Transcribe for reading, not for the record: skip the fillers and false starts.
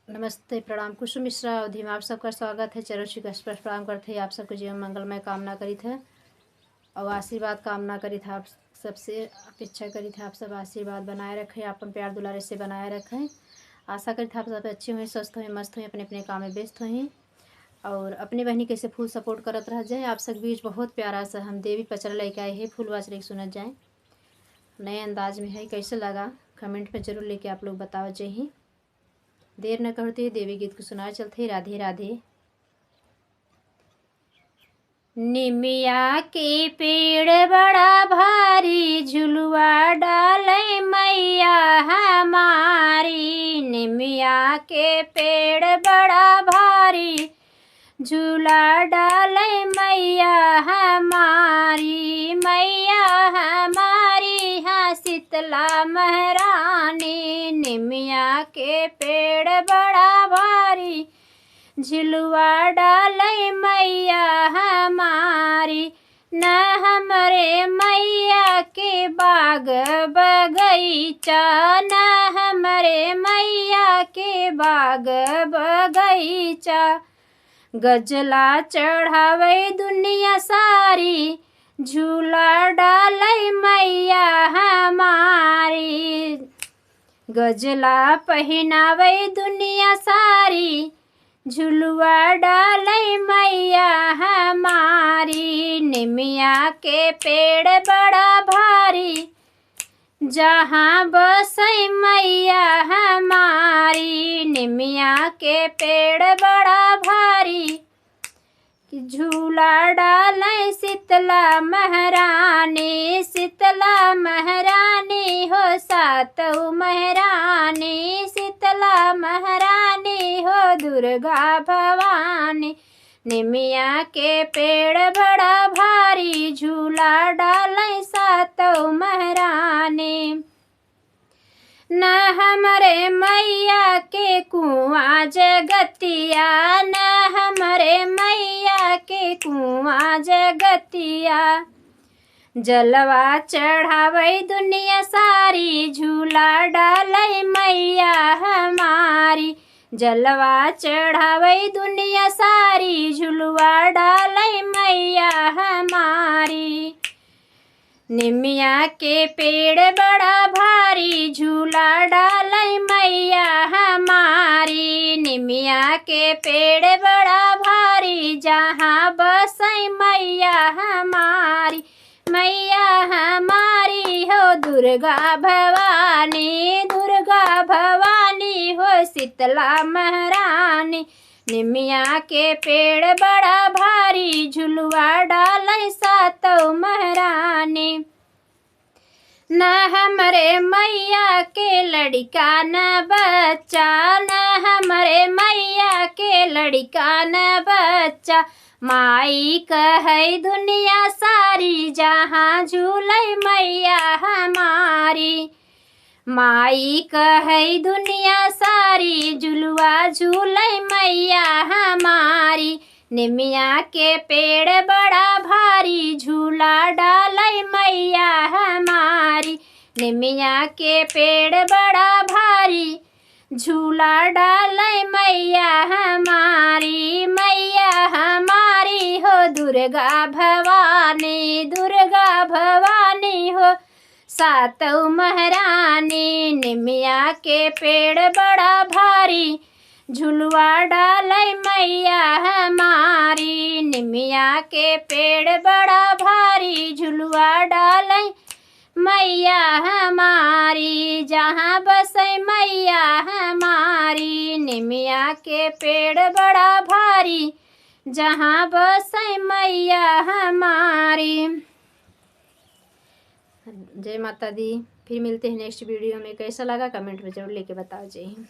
नमस्ते, प्रणाम। कुसुम मिश्रा अवधि में आप सबका स्वागत है। चरण श्री कृष्ण प्रणाम करते हैं। आप सबको जीवन मंगलमय कामना करी था और आशीर्वाद कामना करी था। आप सबसे अपेक्षा करी था आप सब आशीर्वाद बनाए रखें, अपन प्यार दुलारे से बनाए रखें। आशा करी था आप सब अच्छे हुए, स्वस्थ हुए, मस्त हुए, अपने अपने काम में व्यस्त हुए और अपनी बहनी कैसे फुल सपोर्ट करत रह जाए। आप सब बीच बहुत प्यारा सा हम देवी पचरा लेके आए हैं, फुल वाच लेके सुनत जाए। नए अंदाज में है, कैसे लगा कमेंट में जरूर लेके आप लोग बताओ। जय ही। देर न करते देवी गीत को सुनाए चलते। राधे राधे। निमिया के पेड़ बड़ा भारी, झुलुआ डाले मैया हमारी। निमिया के पेड़ बड़ा भारी, झूला डाले मैया हमारी। मैया हमारी हाँ शीतला महारानी। निमिया के पेड़ बड़ा भारी, झुलुआ डाले मैया हमारी। न हमरे मैया के बाग बगीचा, न हमरे मैया के बाग बगीचा। गजला चढ़ावे दुनिया सारी, झूला डाले मैया हमारी। गजला पहनावे दुनिया सारी, झुलुआ डाले मैया हमारी। निमिया के पेड़ बड़ा भारी, जहाँ बसे मैया हमारी। निमिया के पेड़ बड़ा भारी, झूला डाले शीतला महारानी। शीतला महारानी हो सातों महारानी। शीतला महारानी हो दुर्गा भवानी। निमिया के पेड़ बड़ा भारी, झूला डाले सातों महारानी। न हमरे मैया के कुआं जगतिया, न हमरे मैया के कुआं जगतिया। जलवा चढ़ावे दुनिया सारी, झूला डाले मैया हमारी। जलवा चढ़ावे दुनिया सारी, झुलवा डाले मैया हमारी। निमिया के पेड़ बड़ा भारी, झूला डाले मैया हमारी। निमिया के पेड़ बड़ा भारी, जहाँ बसे मैया हमारी। मैया हमारी हो दुर्गा भवानी। दुर्गा भवानी हो शीतला महारानी। निमिया के पेड़ बड़ा भारी, झुलुआ डाले सातों महारानी। न हमरे मैया के लड़का न बच्चा, न हमरे मैया के लड़का न बच्चा। माई कहे दुनिया सारी, जहाँ झूले मैया हमारी। माई कहे दुनिया सारी, झुलुआ झूले मैया हमारी। निमिया के पेड़ बड़ा भारी, झूला डाले मैया हमारी। निमिया के पेड़ बड़ा भारी, झूला डाले मैया हमारी। मैया हमारी हो दुर्गा भवानी। दुर्गा भवानी हो सातों महारानी। निमिया के पेड़ बड़ा भारी, झुलवा डाले मैया हमारी। निमिया के पेड़ बड़ा भारी, झुलवा डाले मैया हमारी। जहाँ बसे मैया हमारी। निमिया के पेड़ बड़ा भारी, जहाँ बसे मैया हमारी। जय माता दी। फिर मिलते हैं नेक्स्ट वीडियो में। कैसा लगा कमेंट में जरूर लेके बताओ। जय हिंद।